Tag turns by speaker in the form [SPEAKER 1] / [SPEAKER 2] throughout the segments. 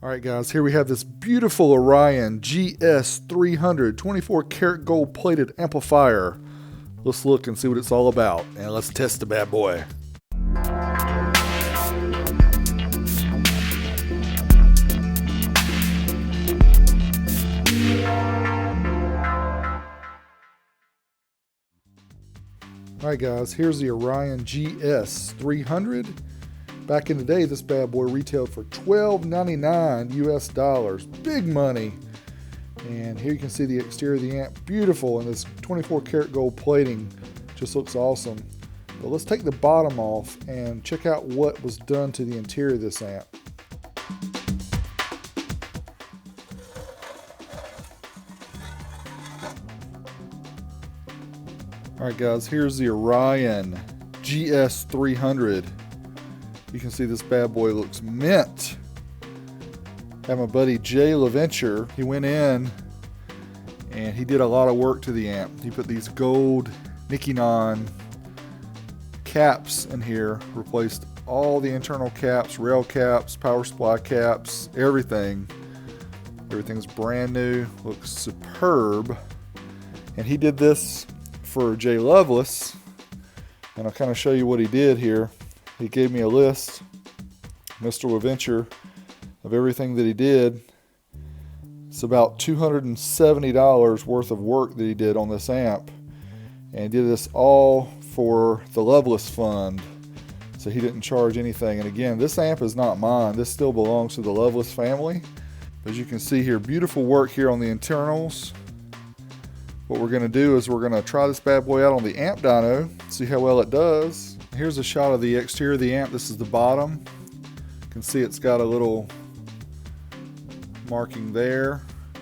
[SPEAKER 1] All right, guys, here we have this beautiful Orion GS-300 24 karat gold plated amplifier. Let's look and see what it's all about, and let's test the bad boy. All right, guys, here's the Orion GS-300. Back in the day, this bad boy retailed for $12.99 US dollars. Big money. And here you can see the exterior of the amp. Beautiful, and this 24 karat gold plating just looks awesome. But let's take the bottom off and check out what was done to the interior of this amp. All right, guys, here's the Orion GS-300. You can see this bad boy looks mint. I have my buddy Jay LaVenture. He went in and he did a lot of work to the amp. He put these gold Nichicon caps in here, replaced all the internal caps, rail caps, power supply caps, everything. Everything's brand new, looks superb. And he did this for Jay Lovelace, and I'll kind of show you what he did here. He gave me a list, Mr. LaVenture, of everything that he did. It's about $270 worth of work that he did on this amp, and he did this all for the Lovelace Fund, so he didn't charge anything. And again, this amp is not mine. This still belongs to the Lovelace family. As you can see here, beautiful work here on the internals. What we're going to do is we're going to try this bad boy out on the Amp Dyno, see how well it does. Here's a shot of the exterior of the amp. This is the bottom. You can see it's got a little marking there.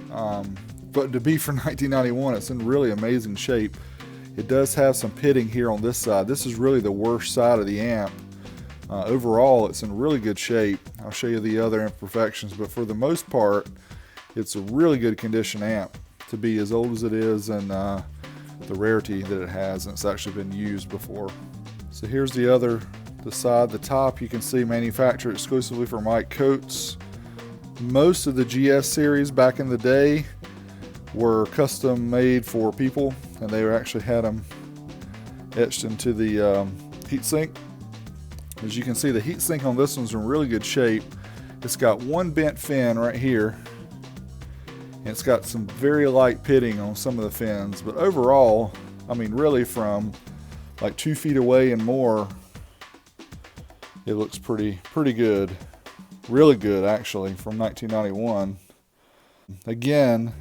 [SPEAKER 1] But to be for 1991, it's in really amazing shape. It does have some pitting here on this side. This is really the worst side of the amp. Overall, it's in really good shape. I'll show you the other imperfections, but for the most part, it's a really good condition amp to be as old as it is, and the rarity that it has, and it's actually been used before. So here's the side, the top. You can see manufactured exclusively for Mike Coates. Most of the GS series back in the day were custom made for people, and they actually had them etched into the heatsink. As you can see, the heatsink on this one's in really good shape. It's got one bent fin right here, and it's got some very light pitting on some of the fins, but overall, I mean, really from like 2 feet away and more, it looks pretty good. Really good, actually, from 1991. Again,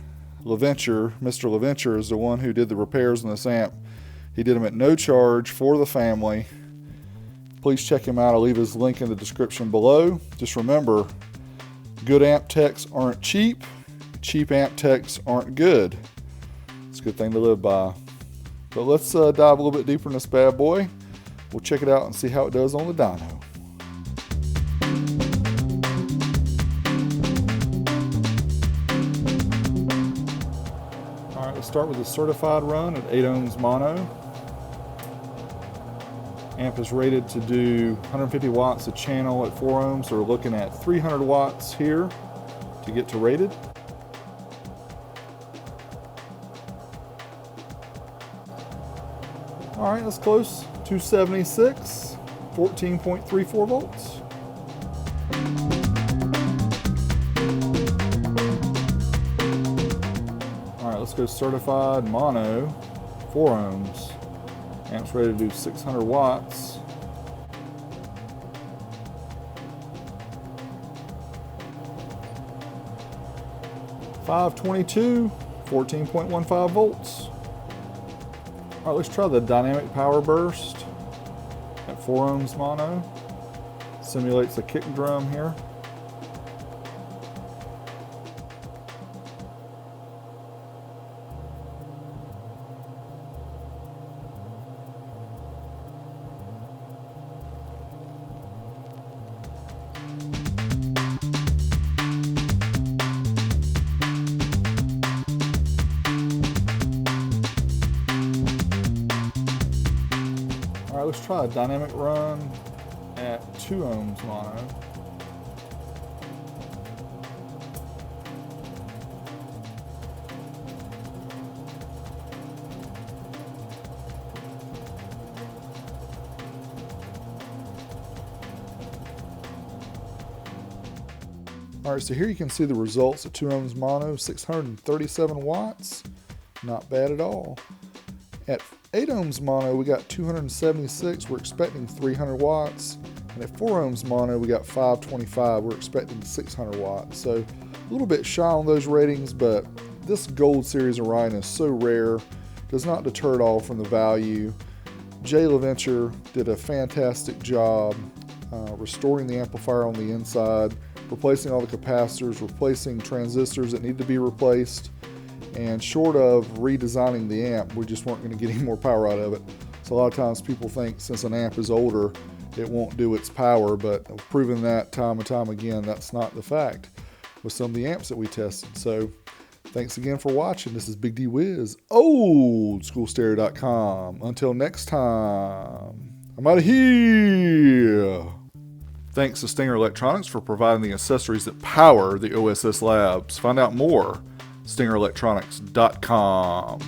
[SPEAKER 1] LaVenture, Mr. LaVenture is the one who did the repairs on this amp. He did them at no charge for the family. Please check him out. I'll leave his link in the description below. Just remember, good amp techs aren't cheap. Cheap amp techs aren't good. It's a good thing to live by. But let's dive a little bit deeper in this bad boy. We'll check it out and see how it does on the dyno. All right, let's start with the certified run at 8 ohms mono. Amp is rated to do 150 watts a channel at 4 ohms, so we're looking at 300 watts here to get to rated. All right, that's close. 276, 14.34 volts. All right, let's go certified mono, 4 ohms. Amp's ready to do 600 watts. $522, 14.15 volts. All right, let's try the dynamic power burst at 4 ohms mono. Simulates a kick drum here. All right, let's try a dynamic run at 2 ohms mono. Alright, so here you can see the results at 2 ohms mono, 637 watts. Not bad at all. At 8 ohms mono, we got 276. We're expecting 300 watts. And at 4 ohms mono, we got 525. We're expecting 600 watts. So a little bit shy on those ratings, but this Gold Series Orion is so rare, does not deter at all from the value. Jay LaVenture did a fantastic job restoring the amplifier on the inside, replacing all the capacitors, replacing transistors that need to be replaced, and short of redesigning the amp, we just weren't going to get any more power out of it. So a lot of times people think since an amp is older, it won't do its power, but I've proven that time and time again, that's not the fact with some of the amps that we tested. So thanks again for watching. This is Big D Wiz, oldschoolstereo.com. Until next time, I'm out of here. Thanks to Stinger Electronics for providing the accessories that power the OSS Labs. Find out more, stingerelectronics.com.